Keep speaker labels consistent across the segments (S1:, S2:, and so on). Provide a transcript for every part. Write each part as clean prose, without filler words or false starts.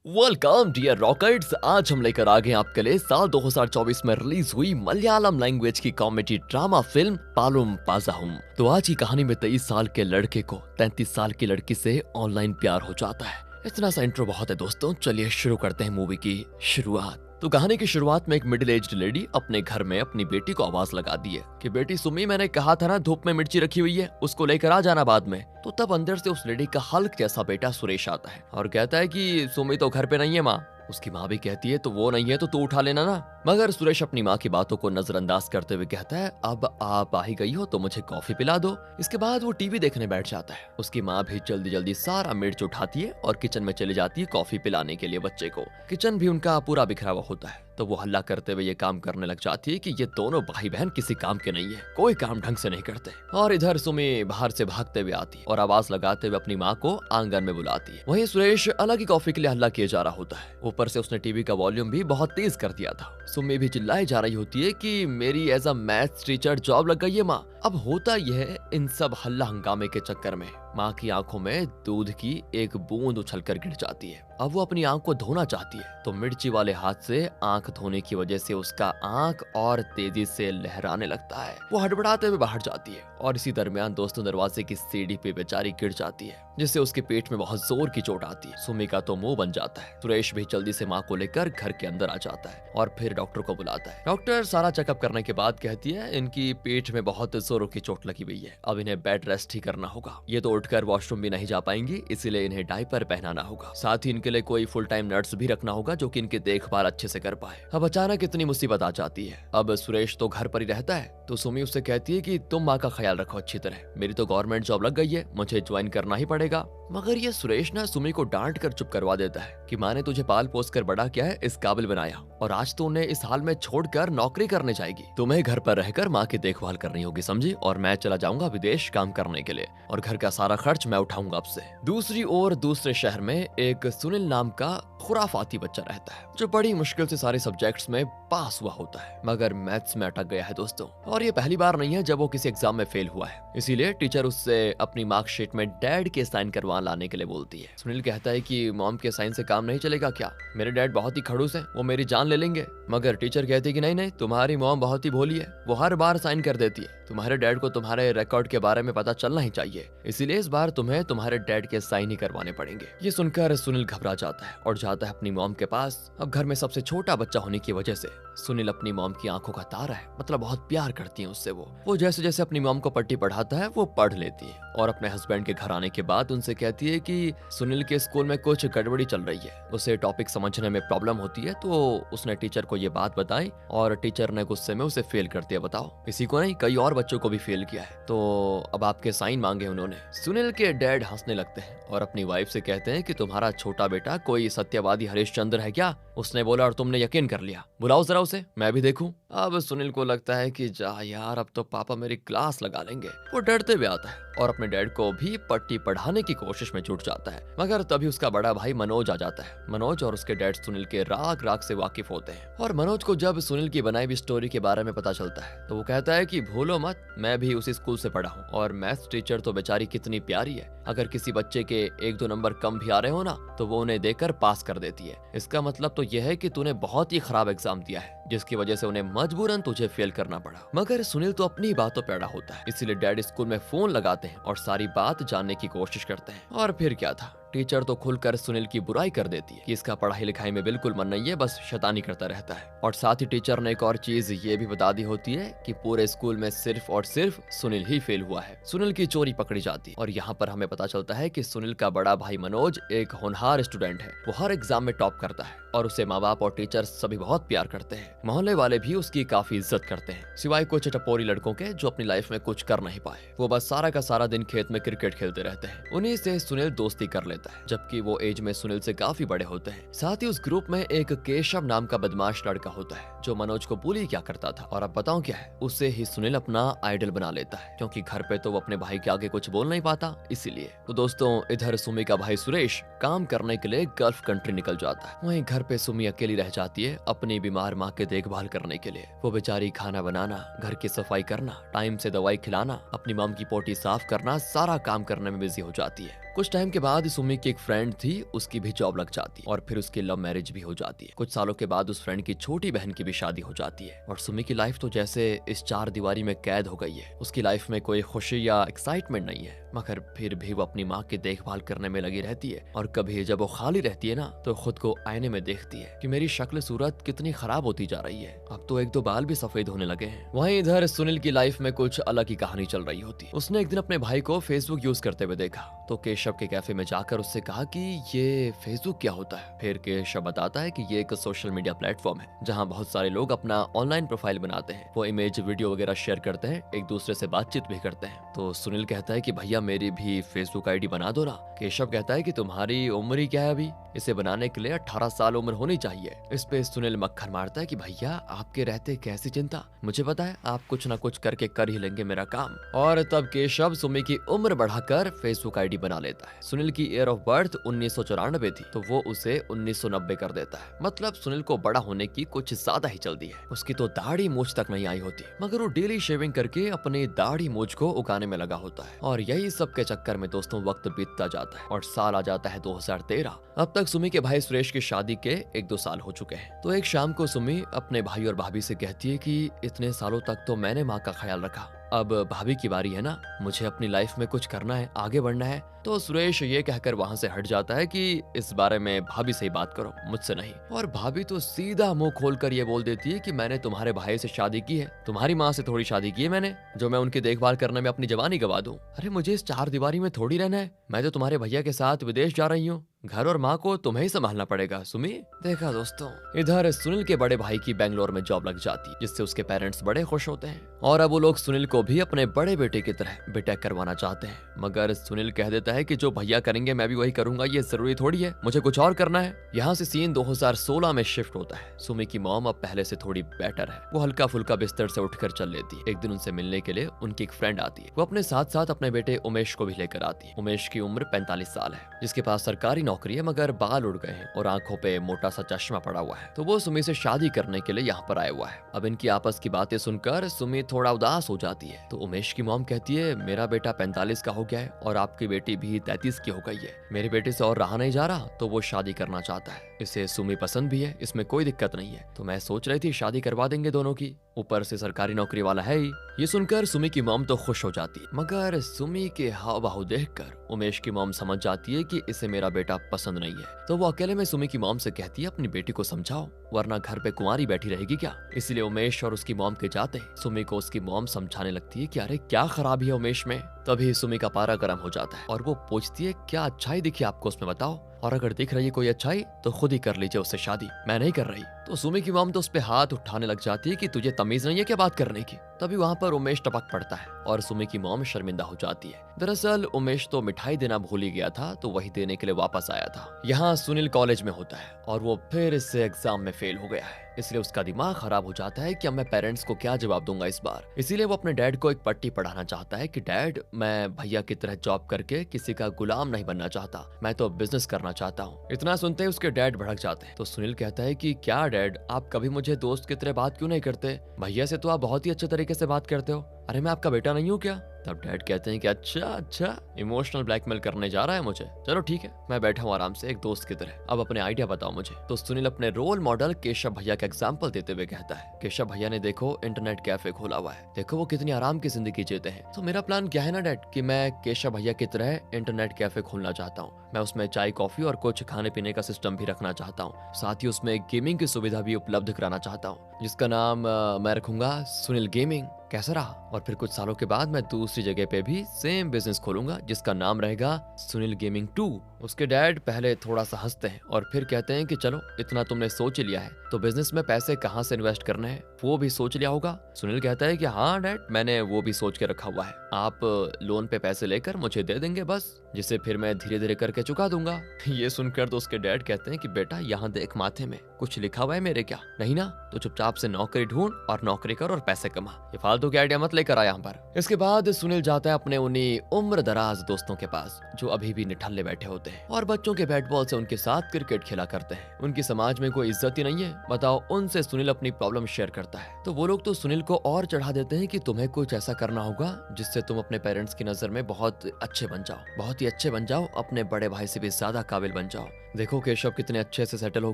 S1: Welcome dear rockets. आज हम लेकर आ गए आपके लिए साल 2024 में रिलीज हुई मलयालम लैंग्वेज की कॉमेडी ड्रामा फिल्म पालुम पाजाहुम। तो आज की कहानी में 23 साल के लड़के को 33 साल की लड़की से ऑनलाइन प्यार हो जाता है। इतना सा इंट्रो बहुत है दोस्तों, चलिए शुरू करते हैं मूवी की शुरुआत। तो कहानी की शुरुआत में एक मिडिल एज्ड लेडी अपने घर में अपनी बेटी को आवाज लगा दी है कि बेटी सुमी, मैंने कहा था ना धूप में मिर्ची रखी हुई है, उसको लेकर आ जाना बाद में। तो तब अंदर से उस लेडी का हल्क जैसा बेटा सुरेश आता है और कहता है कि सुमी तो घर पे नहीं है माँ। उसकी माँ भी कहती है तो वो नहीं है तो तू उठा लेना ना। मगर सुरेश अपनी माँ की बातों को नजरअंदाज करते हुए कहता है अब आप आ ही गई हो तो मुझे कॉफी पिला दो। इसके बाद वो टीवी देखने बैठ जाता है। उसकी माँ भी जल्दी जल्दी सारा मिर्च उठाती है और किचन में चली जाती है कॉफी पिलाने के लिए बच्चे को। किचन भी उनका पूरा बिखरा हुआ होता है तो वो हल्ला करते हुए ये काम करने लग जाती है कि ये दोनों भाई बहन किसी काम के नहीं है, कोई काम ढंग से नहीं करते। और इधर सुमी बाहर से भागते हुए आती है और आवाज लगाते हुए अपनी माँ को आंगन में बुलाती है। वहीं सुरेश अलग ही कॉफी के लिए हल्ला किए जा रहा होता है। ऊपर से उसने टीवी का वॉल्यूम भी बहुत तेज कर दिया था। सुमी भी चिल्लाई जा रही होती है कि मेरी as a maths teacher job लग गई है माँ। अब होता यह है, इन सब हल्ला हंगामे के चक्कर में माँ की आंखों में दूध की एक बूंद उछलकर गिर जाती है। अब वो अपनी आंख को धोना चाहती है तो मिर्ची वाले हाथ से आंख धोने की वजह से उसका आंख और तेजी से लहराने लगता है। वो हड़बड़ाते हुए बाहर जाती है और इसी दरमियान दोस्तों दरवाजे की सीढ़ी पे बेचारी गिर जाती है जिससे उसके पेट में बहुत जोर की चोट आती है। सुमी का तो मुंह बन जाता है। सुरेश भी जल्दी से माँ को लेकर घर के अंदर आ जाता है और फिर डॉक्टर को बुलाता है। डॉक्टर सारा चेकअप करने के बाद कहती है इनकी पेट में बहुत जोरों की चोट लगी हुई है, अब इन्हें बेड रेस्ट ही करना होगा। ये तो उठकर वॉशरूम भी नहीं जा पाएंगी, इसीलिए इन्हें डायपर पहनाना होगा। साथ ही इनके लिए कोई फुल टाइम नर्स भी रखना होगा जो कि इनकी देखभाल अच्छे से कर पाए। अब अचानक इतनी मुसीबत आ जाती है। अब सुरेश तो घर पर ही रहता है तो सुमी उससे कहती है कि तुम माँ का ख्याल रखो अच्छी तरह, मेरी तो गवर्नमेंट जॉब लग गई है, मुझे ज्वाइन करना ही पड़ेगा। मगर ये सुरेश ना सुमी को डांट कर चुप करवा देता है कि माँ ने तुझे पाल पोस कर बड़ा किया है, इस काबिल बनाया और आज तो उन्हें इस हाल में छोड़कर नौकरी करने जाएगी। तुम्हें घर पर रहकर माँ की देखभाल करनी होगी समझी, और मैं चला जाऊंगा विदेश काम करने के लिए और घर का सारा खर्च मैं उठाऊंगा आपसे। दूसरी ओर दूसरे शहर में एक सुनील नाम का खुराफाती बच्चा रहता है जो बड़ी मुश्किल से सारे सब्जेक्ट्स में पास हुआ होता है मगर मैथ्स में अटक गया है दोस्तों। और ये पहली बार नहीं है जब वो किसी एग्जाम में फेल हुआ है, इसीलिए टीचर उससे अपनी मार्कशीट में डैड के साइन करवा लाने के लिए बोलती है। सुनील कहता है कि मॉम के साइन से काम नहीं चलेगा क्या, मेरे डैड बहुत ही खड़ूस हैं, वो मेरी जान ले लेंगे। मगर टीचर कहती है कि नहीं नहीं, तुम्हारी मॉम बहुत ही भोली है, वो हर बार साइन कर देती है, तुम्हारे डैड को तुम्हारे रिकॉर्ड के बारे में पता चलना ही चाहिए, इसीलिए इस बार तुम्हें तुम्हारे डैड के साइन ही करवाने पड़ेंगे। ये सुनकर सुनील घबरा जाता है और जाता है अपनी मॉम के पास। अब घर में सबसे छोटा बच्चा होने की वजह से सुनील अपनी मॉम की आंखों का तारा है, मतलब बहुत प्यार करती है उससे। वो जैसे जैसे अपनी मॉम को पट्टी पढ़ाता है वो पढ़ लेती है और अपने हस्बैंड के घर आने के बाद उनसे कहती है कि सुनील के स्कूल में कुछ गड़बड़ी चल रही है, उसे टॉपिक समझने में प्रॉब्लम होती है। तो उसने टीचर को ये बात बताई और टीचर ने गुस्से में उसे फेल कर दिया। बताओ, इसी को नहीं कई और बच्चों को भी फेल किया है, तो अब आपके साइन मांगे उन्होंने। सुनील के डैड हंसने लगते हैं और अपनी वाइफ से कहते हैं कि तुम्हारा छोटा बेटा कोई सत्यवादी हरिश्चंद्र है क्या, उसने बोला और तुमने यकीन कर लिया, बुलाओ जरा उसे मैं भी देखूं। अब सुनील को लगता है कि जा यार, अब तो पापा मेरी क्लास लगा लेंगे। वो डरते हुए आता है और अपने डैड को भी पट्टी पढ़ाने की कोशिश में जुट जाता है। मगर तभी उसका बड़ा भाई मनोज आ जाता है। मनोज और उसके डैड सुनील के राग राग से वाकिफ होते हैं और मनोज को जब सुनील की बनाई हुई स्टोरी के बारे में पता चलता है तो वो कहता है कि भूलो मत, मैं भी उसी स्कूल से पढ़ा हूँ और मैथ्स टीचर तो बेचारी कितनी प्यारी है, अगर किसी बच्चे के एक दो नंबर कम भी आ रहे हो ना तो वो उन्हें देकर पास कर देती है। इसका मतलब तो यह है कि तूने बहुत ही खराब एग्जाम दिया है जिसकी वजह से उन्हें मजबूरन तुझे फेल करना पड़ा। मगर सुनील तो अपनी बातों पे अड़ा होता है, इसीलिए डैड स्कूल में फोन लगाते हैं और सारी बात जानने की कोशिश करते हैं। और फिर क्या था, टीचर तो खुलकर सुनील की बुराई कर देती है कि इसका पढ़ाई लिखाई में बिल्कुल मन नहीं है, बस शैतानी करता रहता है। और साथ ही टीचर ने एक और चीज ये भी बता दी होती है कि पूरे स्कूल में सिर्फ और सिर्फ सुनील ही फेल हुआ है। सुनील की चोरी पकड़ी जाती है और यहाँ पर हमें पता चलता है कि सुनील का बड़ा भाई मनोज एक होनहार स्टूडेंट है, वो हर एग्जाम में टॉप करता है और उसे माँ बाप और टीचर सभी बहुत प्यार करते हैं। मोहल्ले वाले भी उसकी काफी इज्जत करते हैं, सिवाय कुछ टपोरी लड़कों के जो अपनी लाइफ में कुछ कर नहीं पाए। वो बस सारा का सारा दिन खेत में क्रिकेट खेलते रहते हैं। उन्हीं से सुनील दोस्ती कर लेता है, जबकि वो एज में सुनील से काफी बड़े होते हैं। साथ ही उस ग्रुप में एक केशव नाम का बदमाश लड़का होता है जो मनोज को बुली क्या करता था। और अब बताऊं क्या है, उससे ही सुनील अपना आइडल बना लेता है, क्योंकि घर पे तो वो अपने भाई के आगे कुछ बोल नहीं पाता इसीलिए। तो दोस्तों इधर सुमी का भाई सुरेश काम करने के लिए गल्फ कंट्री निकल जाता है। वहीं घर पे सुमी अकेली रह जाती है अपनी बीमार माँ के देखभाल करने के लिए। वो बेचारी खाना बनाना, घर की सफाई करना, टाइम से दवाई खिलाना, अपनी मॉम की पोटी साफ करना, सारा काम करने में बिजी हो जाती है। कुछ टाइम के बाद सुमी की एक फ्रेंड थी, उसकी भी जॉब लग जाती है और फिर उसकी लव मैरिज भी हो जाती है। कुछ सालों के बाद उस फ्रेंड की छोटी बहन की भी शादी हो जाती है और सुमी की लाइफ तो जैसे इस चार दीवारी में कैद हो गई है। उसकी लाइफ में कोई खुशी या एक्साइटमेंट नहीं है, मगर फिर भी वो अपनी माँ की देखभाल करने में लगी रहती है और कभी जब वो खाली रहती है ना तो खुद को आईने में देखती है कि मेरी शक्ल सूरत कितनी खराब होती जा रही है, अब तो एक दो बाल भी सफेद होने लगे हैं। वहीं इधर सुनील की लाइफ में कुछ अलग ही कहानी चल रही होती। उसने एक दिन अपने भाई को फेसबुक यूज करते हुए देखा तो केशव के कैफे में जाकर उससे कहा कि ये फेसबुक क्या होता है। फिर केशव बताता है कि ये एक सोशल मीडिया प्लेटफॉर्म है जहाँ बहुत सारे लोग अपना ऑनलाइन प्रोफाइल बनाते हैं, वो इमेज वीडियो वगैरह शेयर करते हैं, एक दूसरे से बातचीत भी करते हैं। तो सुनील कहता है कि भैया मेरी भी फेसबुक आईडी बना दो ना। केशव कहता है कि तुम्हारी उम्र ही क्या है अभी, इसे बनाने के लिए 18 साल उम्र होनी चाहिए। इस पे सुनील मक्खन मारता है कि भैया आपके रहते कैसी चिंता, मुझे पता है आप कुछ ना कुछ करके कर ही लेंगे मेरा काम। और तब केशव सुमी की उम्र बढ़ाकर फेसबुक आईडी बना लेता है। सुनील की ईयर ऑफ बर्थ 1994 थी तो वो उसे 1990 कर देता है। मतलब सुनील को बड़ा होने की कुछ ज्यादा ही जल्दी है। उसकी तो दाढ़ी मूछ तक नहीं आई होती, मगर वो डेली शेविंग करके अपनी दाढ़ी मूछ को उगाने में लगा होता है। और यही सब के चक्कर में दोस्तों वक्त बीतता जाता है और साल आ जाता है 2013। अब तक सुमी के भाई सुरेश की शादी के 1-2 साल हो चुके हैं। तो एक शाम को सुमी अपने भाई और भाभी से कहती है कि इतने सालों तक तो मैंने माँ का ख्याल रखा, अब भाभी की बारी है ना, मुझे अपनी लाइफ में कुछ करना है, आगे बढ़ना है। तो सुरेश ये कहकर वहाँ से हट जाता है कि इस बारे में भाभी से ही बात करो, मुझसे नहीं। और भाभी तो सीधा मुंह खोलकर ये बोल देती है कि मैंने तुम्हारे भाई से शादी की है, तुम्हारी माँ से थोड़ी शादी की है मैंने, जो मैं उनकी देखभाल करने में अपनी जवानी गवा दूं। अरे मुझे इस चार दीवारी में थोड़ी रहना है, मैं तो तुम्हारे भैया के साथ विदेश जा रही हूँ, घर और माँ को तुम्हें ही संभालना पड़ेगा। सुमी देखा दोस्तों, इधर सुनील के बड़े भाई की बेंगलोर में जॉब लग जाती है, जिससे उसके पेरेंट्स बड़े खुश होते हैं और अब वो लोग सुनील को भी अपने बड़े बेटे की तरह बीटेक करवाना चाहते हैं। मगर सुनील कह देता है कि जो भैया करेंगे मैं भी वही करूंगा, ये जरूरी थोड़ी है, मुझे कुछ और करना है। यहाँ से सीन 2016 में शिफ्ट होता है। सुमी की मॉम अब पहले से थोड़ी बेटर है, वो हल्का फुल्का बिस्तर से उठकर चल लेती है। एक दिन उनसे मिलने के लिए उनकी एक फ्रेंड आती है, वो अपने साथ साथ अपने बेटे उमेश को भी लेकर आती है। उमेश की उम्र 45 साल है, जिसके पास सरकारी नौकरी है मगर बाल उड़ गए हैं और आंखों पे मोटा सा चश्मा पड़ा हुआ है। तो वो सुमी से शादी करने के लिए यहाँ पर आया हुआ है। अब इनकी आपस की बातें सुनकर सुमी थोड़ा उदास हो जाती है। तो उमेश की मॉम कहती है मेरा बेटा 45 का हो गया है और आपकी बेटी भी 33 की हो गई है, मेरे बेटे से और रहा नहीं जा रहा, तो वो शादी करना चाहता है। इसे सुमी पसंद भी है, इसमें कोई दिक्कत नहीं है, तो मैं सोच रही थी शादी करवा देंगे दोनों की, ऊपर से सरकारी नौकरी वाला है ही। ये सुनकर सुमी की मॉम तो खुश हो जाती है, मगर सुमी के हाव भाव देखकर उमेश की मॉम समझ जाती है कि इसे मेरा बेटा पसंद नहीं है। तो वो अकेले में सुमी की मॉम से कहती है अपनी बेटी को समझाओ, वरना घर पे कुंवारी बैठी रहेगी क्या। इसलिए उमेश और उसकी मॉम के जाते सुमी को उसकी मॉम समझाने लगती है कि अरे क्या खराबी है उमेश में। तभी सुमी का पारा गर्म हो जाता है और वो पूछती है क्या अच्छाई दिखी आपको उसमें, बताओ, और अगर दिख रही है कोई अच्छाई तो खुद ही कर लीजिए उससे शादी, मैं नहीं कर रही। तो सुमी की मॉम तो उस पे हाथ उठाने लग जाती है कि तुझे तमीज नहीं है क्या बात करने की। तभी वहाँ पर उमेश टपक पड़ता है और सुमी की मॉम शर्मिंदा हो जाती है। दरअसल उमेश तो मिठाई देना भूल ही गया था, तो वही देने के लिए वापस आया था। यहाँ सुनील कॉलेज में होता है और वो फिर से एग्जाम में फेल हो गया है, इसलिए उसका दिमाग खराब हो जाता है कि अब मैं पेरेंट्स को क्या जवाब दूंगा इस बार। इसीलिए वो अपने डैड को एक पट्टी पढ़ाना चाहता है कि डैड मैं भैया की तरह जॉब करके किसी का गुलाम नहीं बनना चाहता, मैं तो बिजनेस करना चाहता हूँ। इतना सुनते ही उसके डैड भड़क जाते हैं। तो सुनील कहता है कि क्या डैड आप कभी मुझे दोस्त की तरह बात क्यों नहीं करते, भैया से तो आप बहुत ही अच्छे तरीके से बात करते हो, अरे मैं आपका बेटा नहीं हूँ क्या। तब डैड कहते हैं कि अच्छा इमोशनल ब्लैकमेल करने जा रहा है मुझे, चलो ठीक है मैं बैठा हूँ आराम से एक दोस्त की तरह, अब अपने आइडिया बताओ मुझे। तो सुनील अपने रोल मॉडल केशव भैया का एग्जाम्पल देते हुए कहता है केशव भैया ने देखो इंटरनेट कैफे खोला हुआ है, देखो वो कितनी आराम की जिंदगी जीते हैं। तो मेरा प्लान क्या है ना डैड कि मैं केशव भैया की तरह इंटरनेट कैफे खोलना चाहता हूँ, मैं उसमें चाय कॉफी और कुछ खाने पीने का सिस्टम भी रखना चाहता हूँ, साथ ही उसमें गेमिंग की सुविधा भी उपलब्ध कराना चाहता हूँ, जिसका नाम मैं रखूंगा सुनील गेमिंग। कैसा रहा। और फिर कुछ सालों के बाद मैं दूसरी जगह पे भी सेम बिजनेस खोलूंगा जिसका नाम रहेगा सुनील गेमिंग 2। उसके डैड पहले थोड़ा सा हंसते हैं और फिर कहते हैं कि चलो इतना तुमने सोच लिया है तो बिजनेस में पैसे कहाँ से इन्वेस्ट करने हैं वो भी सोच लिया होगा। सुनील कहता है कि हाँ डैड मैंने वो भी सोच के रखा हुआ है, आप लोन पे पैसे लेकर मुझे दे देंगे बस, जिसे फिर मैं धीरे धीरे करके चुका दूंगा। ये सुनकर तो उसके डैड कहते हैं कि बेटा यहाँ देख माथे में कुछ लिखा हुआ है मेरे क्या, नहीं ना तो चुपचाप से नौकरी ढूंढ और नौकरी कर और पैसे कमा, ये फालतू के आइडिया मत लेकर आ यहाँ पर। इसके बाद सुनील जाता है अपने उन्हीं उम्र दराज दोस्तों के पास जो अभी भी निठल्ले बैठे होते हैं हैं और बच्चों के बैट बॉल से उनके साथ क्रिकेट खेला करते हैं। उनकी समाज में कोई इज्जत ही नहीं है। बताओ, उनसे सुनील अपनी प्रॉब्लम शेयर करता है तो वो लोग तो सुनील को और चढ़ा देते हैं कि तुम्हें कुछ ऐसा करना होगा जिससे तुम अपने पेरेंट्स की नजर में बहुत अच्छे बन जाओ, बहुत ही अच्छे बन जाओ, अपने बड़े भाई से भी ज्यादा काबिल बन जाओ। देखो केशव कितने अच्छे से सेटल हो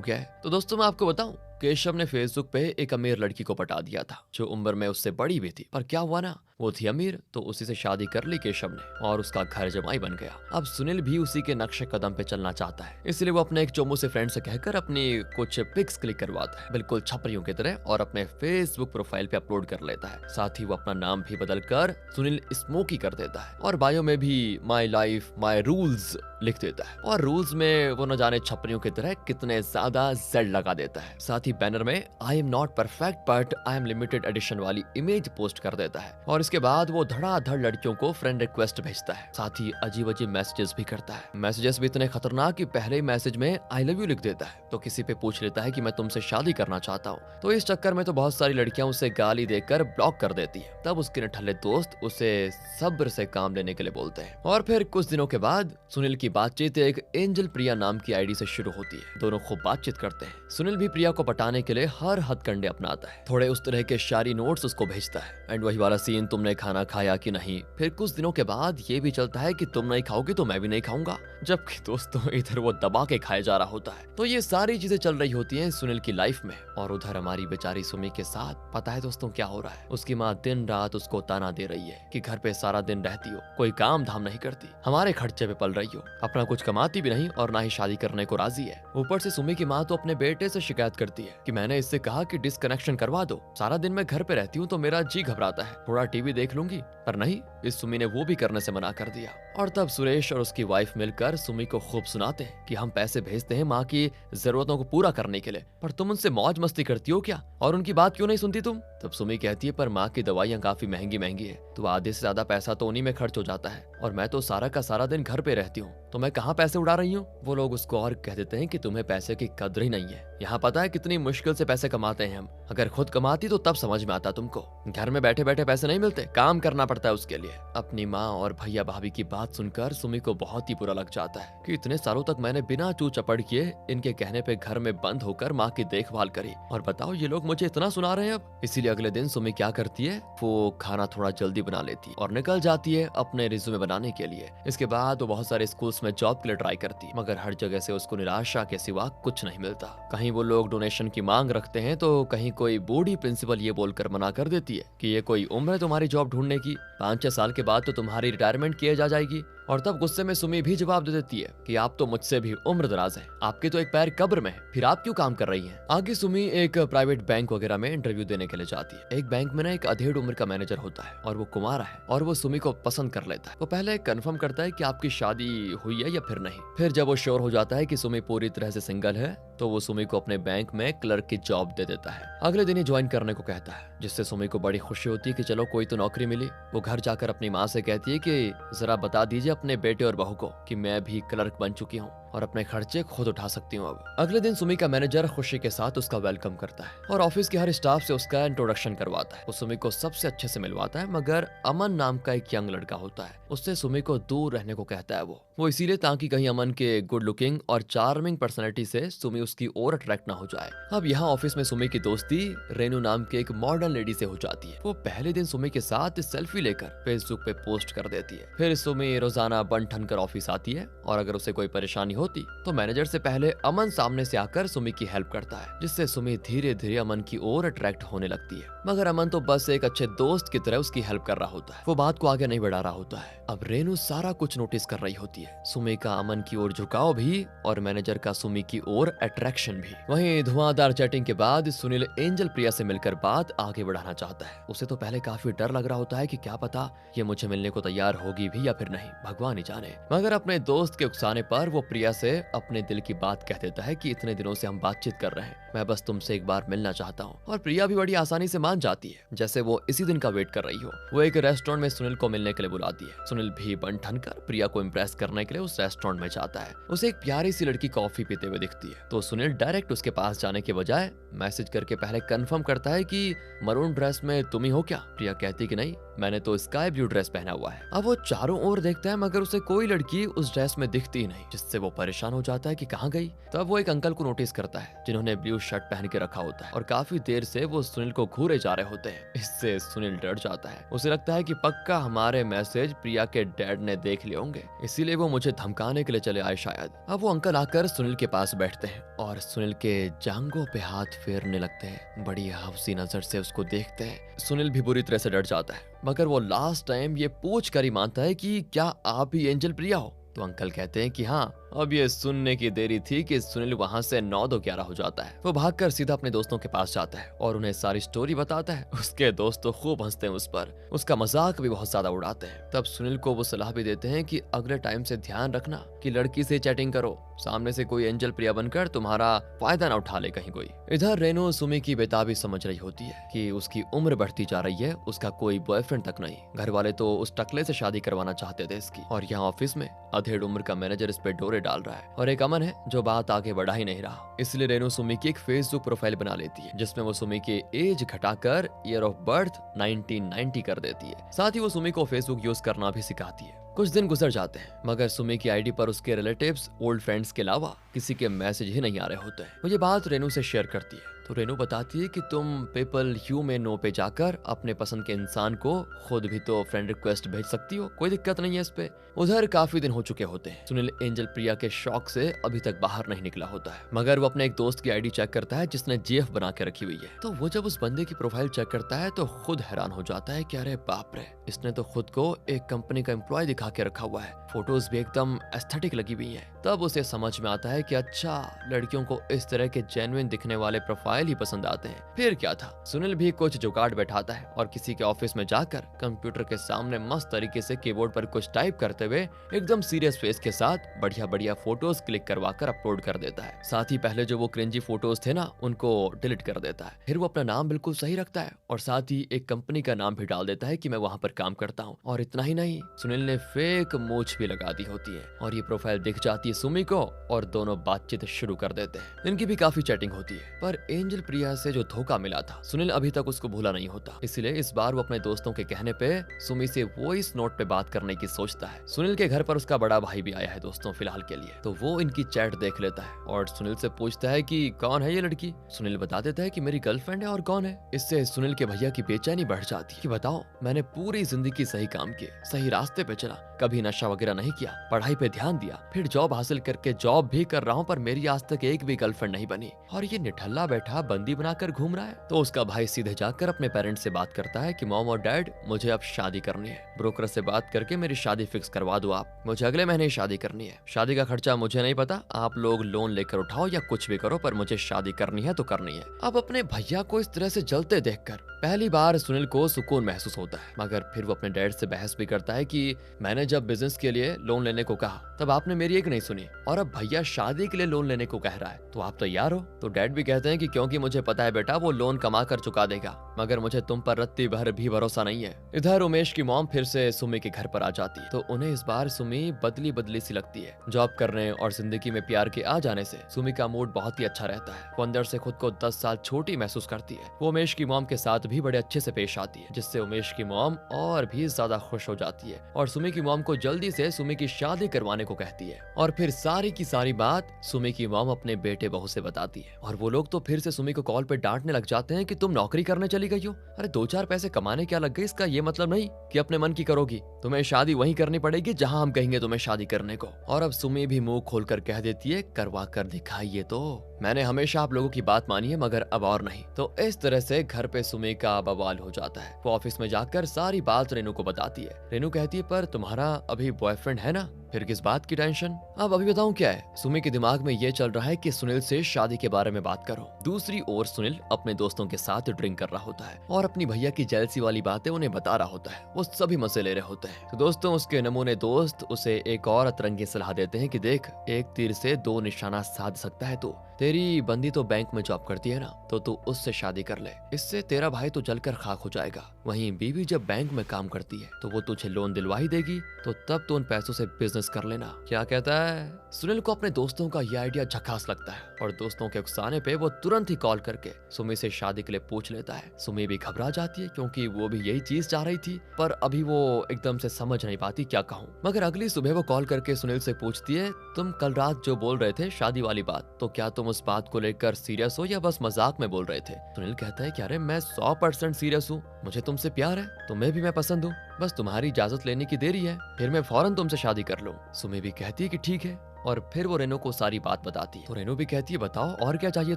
S1: गया है। तो दोस्तों मैं आपको बताऊं, केशव ने फेसबुक पे एक अमीर लड़की को पटा दिया था जो उम्र में उससे बड़ी भी थी। पर क्या हुआ ना, वो थी अमीर तो उसी से शादी कर ली केशव ने और उसका घर जमाई बन गया। अब सुनील भी उसी के नक्शे कदम पे चलना चाहता है, इसलिए वो अपने एक चोमू से फ्रेंड से कहकर अपनी कुछ पिक्स क्लिक करवाता है बिल्कुल छपरियों की तरह और अपने फेसबुक प्रोफाइल पे अपलोड कर लेता है। साथ ही वो अपना नाम भी बदल कर सुनील स्मोकी कर देता है और बायो में भी माई लाइफ माई रूल्स लिख देता है और रूल्स में वो न जाने छपरियों की तरह कितने ज्यादा जेड लगा देता है। साथ ही बैनर में I am not perfect but I am limited edition वाली इमेज पोस्ट कर देता है और इसके बाद वो धड़ाधड़ लड़कियों को फ्रेंड रिक्वेस्ट भेजता है। साथ ही अजीब अजीब मैसेजेस भी करता है। मैसेजेस भी इतने खतरनाक कि पहले ही मैसेज में आई लव यू लिख देता है तो किसी पे पूछ लेता है कि मैं तुमसे शादी करना चाहता हूँ। तो इस चक्कर में तो बहुत सारी लड़कियां उसे गाली देकर ब्लॉक कर देती है। तब उसके नठल्ले दोस्त उसे सब्र से काम लेने के लिए बोलते हैं और फिर कुछ दिनों के बाद सुनील की बातचीत एक एंजल प्रिया नाम की आईडी से शुरू होती है। दोनों खूब बातचीत करते हैं। सुनील भी प्रिया को पटाने के लिए हर हथकंडे अपनाता है। थोड़े उस तरह के शायरी नोट्स उसको भेजता है एंड वही वाला सीन, तुमने खाना खाया कि नहीं। फिर कुछ दिनों के बाद ये भी चलता है कि तुम नहीं खाओगी तो मैं भी नहीं खाऊंगा, जबकि दोस्तों इधर वो दबा के खाया जा रहा होता है। तो ये सारी चीजें चल रही होती हैं सुनील की लाइफ में और उधर हमारी बेचारी सुमी के साथ पता है दोस्तों क्या हो रहा है। उसकी माँ दिन रात उसको ताना दे रही है कि घर पे सारा दिन रहती हो, कोई काम धाम नहीं करती, हमारे खर्चे पे पल रही हो, अपना कुछ कमाती भी नहीं और ना ही शादी करने को राजी है। ऊपर से सुमी की माँ तो अपने बेटे से शिकायत करती है कि मैंने इससे कहा कि डिस्कनेक्शन करवा दो, सारा दिन मैं घर पे रहती हूँ तो मेरा जी घबराता है, थोड़ा टीवी देख लूंगी। पर नहीं, इस सुमी ने वो भी करने से मना कर दिया। और तब सुरेश और उसकी वाइफ मिलकर सुमी को खूब सुनाते हैं कि हम पैसे भेजते हैं माँ की जरूरतों को पूरा करने के लिए, पर तुम उनसे मौज मस्ती करती हो क्या और उनकी बात क्यों नहीं सुनती तुम। तब सुमी कहती है पर माँ की दवाइयाँ काफी महंगी महंगी है तो आधे से ज्यादा पैसा तो उन्हीं में खर्च हो जाता है और मैं तो सारा का सारा दिन घर पे रहती हूँ तो मैं कहाँ पैसे उड़ा रही हूँ। वो लोग उसको और कह देते हैं कि तुम्हें पैसे की कदर ही नहीं है। यहाँ पता है कितनी मुश्किल से पैसे कमाते हैं हम, अगर खुद कमाती तो तब समझ में आता तुमको। घर में बैठे बैठे पैसे नहीं मिलते, काम करना पड़ता है उसके लिए। अपनी माँ और भैया भाभी की बात सुनकर सुमी को बहुत ही बुरा लग जाता है कि इतने सालों तक मैंने बिना चू चपड़ किए इनके कहने पे घर में बंद होकर माँ की देखभाल करी और बताओ ये लोग मुझे इतना सुना रहे हैं अब। इसीलिए अगले दिन सुमी क्या करती है, वो खाना थोड़ा जल्दी बना लेती है और निकल जाती है अपने रिज्यूमे बनाने के लिए। इसके बाद वो बहुत सारे स्कूल्स में जॉब के लिए ट्राई करती है मगर हर जगह से उसको निराशा के सिवा कुछ नहीं मिलता। कहीं वो लोग डोनेशन की मांग रखते हैं तो कहीं कोई बूढ़ी प्रिंसिपल ये बोलकर मना कर देती है कि ये कोई उम्र है तुम्हारी जॉब ढूंढने की, 5-6 साल के बाद तो तुम्हारी रिटायरमेंट किए जा जाएगी। और तब गुस्से में सुमी भी जवाब दे देती है कि आप तो मुझसे भी उम्र दराज हैं, आपके तो एक पैर कब्र में है, फिर आप क्यों काम कर रही हैं। आगे सुमी एक प्राइवेट बैंक वगैरह में इंटरव्यू देने के लिए जाती है। एक बैंक में ना एक अधेड़ उम्र का मैनेजर होता है और वो कुमारा है और वो सुमी को पसंद कर लेता है। वो पहले कंफर्म करता है कि आपकी शादी हुई है या फिर नहीं। फिर जब वो श्योर हो जाता है कि सुमी पूरी तरह से सिंगल है तो वो सुमी को अपने बैंक में क्लर्क की जॉब दे देता है। अगले दिन ही ज्वाइन करने को कहता है जिससे सुमी को बड़ी खुशी होती है कि चलो कोई तो नौकरी मिली। वो घर जाकर अपनी माँ से कहती है कि जरा बता दीजिए अपने बेटे और बहू को कि मैं भी क्लर्क बन चुकी हूँ और अपने खर्चे खुद उठा सकती हूँ अब। अगले दिन सुमी का मैनेजर खुशी के साथ उसका वेलकम करता है और ऑफिस के हर स्टाफ से उसका इंट्रोडक्शन करवाता है। वो सुमी को सबसे अच्छे से मिलवाता है मगर अमन नाम का एक यंग लड़का होता है, उससे सुमी को दूर रहने को कहता है। वो इसीलिए ताकि कहीं अमन के गुड लुकिंग और चार्मिंग पर्सनैलिटी से सुमी उसकी ओर अट्रैक्ट ना हो जाए। अब यहाँ ऑफिस में सुमी की दोस्ती रेनू नाम के एक मॉडर्न लेडी से हो जाती है। वो पहले दिन सुमी के साथ सेल्फी लेकर फेसबुक पे पोस्ट कर देती है। फिर सुमी रोजाना बन ठन कर ऑफिस आती है और अगर उसे कोई परेशानी होती तो मैनेजर से पहले अमन सामने से आकर सुमी की हेल्प करता है जिससे सुमी धीरे धीरे अमन की ओर अट्रैक्ट होने लगती है। मगर अमन तो बस एक अच्छे दोस्त की तरह उसकी हेल्प कर रहा होता है, वो बात को आगे नहीं बढ़ा रहा होता है। अब रेनू सारा कुछ नोटिस कर रही होती है, सुमी का अमन की ओर झुकाव भी और मैनेजर का सुमी की ओर अट्रैक्शन भी। वहीं धुआंधार चैटिंग के बाद सुनील एंजल प्रिया से मिलकर बात आगे बढ़ाना चाहता है। उसे तो पहले काफी डर लग रहा होता है कि क्या पता ये मुझे मिलने को तैयार होगी भी या फिर नहीं, भगवान ही जाने। मगर अपने दोस्त के उकसाने पर वो प्रिया से अपने दिल की बात कह देता है कि इतने दिनों से हम बातचीत कर रहे हैं, मैं बस तुमसे एक बार मिलना चाहता हूँ। और प्रिया भी बड़ी आसानी से मान जाती है, जैसे वो इसी दिन का वेट कर रही हो। वो एक रेस्टोरेंट में सुनील को मिलने के लिए बुलाती है। सुनील भी बन ठन कर प्रिया को इम्प्रेस करने के लिए उस रेस्टोरेंट में जाता है। उसे एक प्यारी सी लड़की कॉफी पीते हुए दिखती है, तो सुनील डायरेक्ट उसके पास जाने के बजाय मैसेज करके पहले कंफर्म करता है कि मरून ड्रेस में तुम ही हो क्या। प्रिया कहती कि नहीं, मैंने तो स्काई ब्लू ड्रेस पहना हुआ है। अब वो चारों ओर देखता है मगर उसे कोई लड़की उस ड्रेस में दिखती ही नहीं, जिससे वो परेशान हो जाता है कि कहाँ गई। तब वो एक अंकल को नोटिस करता है जिन्होंने ब्लू शर्ट पहन के रखा होता है और काफी देर से वो सुनील को घूरे जा रहे होते हैं। इससे सुनील डर जाता है। उसे लगता है कि पक्का हमारे मैसेज प्रिया के डैड ने देख लिए होंगे, इसीलिए वो मुझे धमकाने के लिए चले आए शायद। अब वो अंकल आकर सुनील के पास बैठते हैं और सुनील के जांघों पे हाथ फेरने लगते हैं। बड़ी हवसी नजर से उसको देखते हैं। सुनील भी बुरी तरह से डर जाता है, मगर वो लास्ट टाइम ये पूछ कर ही मानता है कि क्या आप ही एंजल प्रिया हो। तो अंकल कहते हैं कि हाँ। अब ये सुनने की देरी थी कि सुनील वहाँ से 9-11 हो जाता है। वो भागकर सीधा अपने दोस्तों के पास जाता है और उन्हें सारी स्टोरी बताता है। उसके दोस्त तो खूब हंसते हैं उस पर, उसका मजाक भी बहुत ज्यादा उड़ाते हैं। तब सुनील को वो सलाह भी देते हैं कि अगले टाइम से ध्यान रखना कि लड़की से चैटिंग करो, सामने से कोई एंजल प्रिया बनकर तुम्हारा फायदा ना उठा ले कहीं कोई। इधर रेनू सुमी की बेताबी समझ रही होती है कि उसकी उम्र बढ़ती जा रही है, उसका कोई बॉयफ्रेंड तक नहीं। घर वाले तो उस टकले से शादी करवाना चाहते थे इसकी, और यहाँ ऑफिस में अधेड़ उम्र का मैनेजर इस पे डोरे डाल रहा है और एक अमन है जो बात आगे बढ़ा ही नहीं रहा। इसलिए रेनू सुमी की एक फेसबुक प्रोफाइल बना लेती है जिसमें वो सुमी के एज घटाकर ईयर ऑफ बर्थ 1990 कर देती है। साथ ही वो सुमी को फेसबुक यूज करना भी सिखाती है। कुछ दिन गुजर जाते हैं मगर सुमी की आईडी पर उसके रिलेटिव्स, ओल्ड फ्रेंड्स के अलावा किसी के मैसेज ही नहीं आ रहे होते हैं। वो ये बात रेनू से शेयर करती है तो रेनू बताती है कि तुम पीपल यू में नो पे जाकर अपने पसंद के इंसान को खुद भी तो फ्रेंड रिक्वेस्ट भेज सकती हो, कोई दिक्कत नहीं है इस पे। उधर काफी दिन हो चुके होते हैं। सुनील एंजल प्रिया के शौक से अभी तक बाहर नहीं निकला होता है, मगर वो अपने एक दोस्त की आईडी चेक करता है जिसने जीएफ बना के रखी हुई है। तो वो जब उस बंदे की प्रोफाइल चेक करता है तो खुद हैरान हो जाता है कि अरे बाप रे, इसने तो खुद को एक कंपनी का एम्प्लॉय दिखा के रखा हुआ है। फोटोज भी एकदम एस्थेटिक लगी हुई है। तब उसे समझ में आता है कि अच्छा, लड़कियों को इस तरह के जेन्युइन दिखने वाले प्रोफाइल ही पसंद आते हैं। फिर क्या था, सुनील भी कुछ जुगाड़ बैठाता है और किसी के ऑफिस में जाकर कंप्यूटर के सामने मस्त तरीके से कीबोर्ड पर कुछ टाइप करते हुए एकदम सीरियस फेस के साथ बढ़िया बढ़िया फोटोज क्लिक करवाकर अपलोड कर देता है। साथ ही पहले जो वो क्रिंजी फोटोज थे ना, उनको डिलीट कर देता है। फिर वो अपना नाम बिल्कुल सही रखता है और साथ ही एक कंपनी का नाम भी डाल देता है कि मैं वहां पर काम करता हूँ। और इतना ही नहीं, सुनील ने फेक मूछ भी लगा दी होती है और ये प्रोफाइल दिख जाती है सुमी को और दोनों बातचीत शुरू कर देते हैं। इनकी भी काफी चैटिंग होती है, पर एंजल प्रिया से जो धोखा मिला था सुनील अभी तक उसको भूला नहीं होता। इसलिए इस बार वो अपने दोस्तों के कहने पे सुमी से वॉइस नोट पे बात करने की सोचता है। सुनील के घर पर उसका बड़ा भाई भी आया है दोस्तों फिलहाल के लिए, तो वो इनकी चैट देख लेता है और सुनील से पूछता है कि कौन है ये लड़की। सुनील बता देता है कि मेरी गर्लफ्रेंड है। और कौन है? इससे सुनील के भैया की बेचैनी बढ़ जाती है कि बताओ, मैंने पूरी जिंदगी सही काम किए, सही रास्ते पे चला, कभी नशा वगैरह नहीं किया, पढ़ाई पे ध्यान दिया, फिर जॉब हासिल करके जॉब भी कर रहा हूँ, पर मेरी आज तक एक भी गर्लफ्रेंड नहीं बनी और ये निठल्ला बैठा बंदी बनाकर घूम रहा है। तो उसका भाई सीधे जाकर अपने पेरेंट्स से बात करता है कि मॉम और डैड, मुझे अब शादी करनी है, ब्रोकर से बात करके मेरी शादी फिक्स करवा दो आप, मुझे अगले महीने ही शादी करनी है। शादी का खर्चा मुझे नहीं पता, आप लोग लोन लेकर उठाओ या कुछ भी करो, पर मुझे शादी करनी है तो करनी है। अब अपने भैया को इस तरह से जलते देखकर पहली बार सुनील को सुकून महसूस होता है, मगर फिर वो अपने डैड से बहस भी करता है कि मैंने जब बिजनेस के लिए लोन लेने को कहा तब आपने मेरी एक नहीं सुनी, और अब भैया शादी के लिए लोन लेने को कह रहा है, तो आप तैयार हो? तो डैड भी कहते हैं कि क्योंकि मुझे पता है बेटा, वो लोन कमा कर चुका देगा, मगर मुझे तुम पर रत्ती भर भी भरोसा नहीं है। इधर उमेश की मॉम फिर से सुमी के घर पर आ जाती है, तो उन्हें इस बार सुमी बदली बदली सी लगती है। जॉब करने और जिंदगी में प्यार के आ जाने से सुमी का मूड बहुत ही अच्छा रहता है। वो अंदर से खुद को 10 साल छोटी महसूस करती है। वो उमेश की मॉम के साथ भी बड़े अच्छे से पेश आती है, जिससे उमेश की मॉम और भी ज्यादा खुश हो जाती है और सुमी की मॉम को जल्दी से सुमी की शादी करवाने को कहती है। और फिर सारी की सारी बात सुमी की मॉम अपने बेटे बहू से बताती है और वो लोग तो फिर से सुमी को कॉल पे डांटने लग जाते हैं कि तुम नौकरी करने चली गई हो, अरे 2-4 पैसे कमाने क्या लग गए, इसका ये मतलब नहीं कि अपने मन की करोगी, तुम्हें शादी वहीं करनी पड़ेगी जहां हम कहेंगे तुम्हें शादी करने को। और अब सुमी भी मुंह खोलकर कह देती है, करवा कर दिखाइए तो, मैंने हमेशा आप लोगों की बात मानी है मगर अब और नहीं। तो इस तरह से घर पे सुमी का बवाल हो जाता है। वो ऑफिस में जाकर सारी बात रेनू को बताती है। रेनू कहती है, पर तुम्हारा अभी बॉयफ्रेंड है ना? फिर किस बात की टेंशन? अब अभी बताऊं क्या है। सुमी के दिमाग में ये चल रहा है कि सुनील से शादी के बारे में बात करो। दूसरी ओर सुनील अपने दोस्तों के साथ ड्रिंक कर रहा होता है और अपनी भैया की जेलसी वाली बातें उन्हें बता रहा होता है। वो सभी मजे ले रहे होते हैं। तो दोस्तों उसके नमूने दोस्त उसे एक और अतरंगी सलाह देते हैं कि देख, एक तीर से दो निशाना साध सकता है तू। तेरी बंदी तो बैंक में जॉब करती है ना, तो तू उससे शादी कर ले। इससे तेरा भाई तो जलकर खाक हो जाएगा। वहीं बीवी जब बैंक में काम करती है तो वो तुझे लोन दिलवा ही देगी, तो तब तो उन पैसों से बिजनेस कर लेना। क्या कहता है? सुनील को अपने दोस्तों का ये आइडिया झकास लगता है और दोस्तों के उकसाने पे वो तुरंत ही कॉल करके सुमी से शादी के लिए पूछ लेता है। सुमी भी घबरा जाती है क्योंकि वो भी यही चीज चाह रही थी, पर अभी वो एकदम से समझ नहीं पाती क्या कहूँ। मगर अगली सुबह वो कॉल करके सुनील से पूछती है, तुम कल रात जो बोल रहे थे शादी वाली बात, तो क्या तुम उस बात को लेकर सीरियस हो या बस मजाक में बोल रहे थे? सुनील कहता है कि अरे मैं 100% सीरियस हूँ। मुझे तुमसे प्यार है, तुम्हें भी मैं पसंद हूँ। बस तुम्हारी इजाजत लेने की देरी है, फिर मैं फौरन तुमसे शादी कर लूँ। सुमी भी कहती है कि ठीक है, और फिर वो रेनू को सारी बात बताती है। तो रेनू भी कहती है, बताओ और क्या चाहिए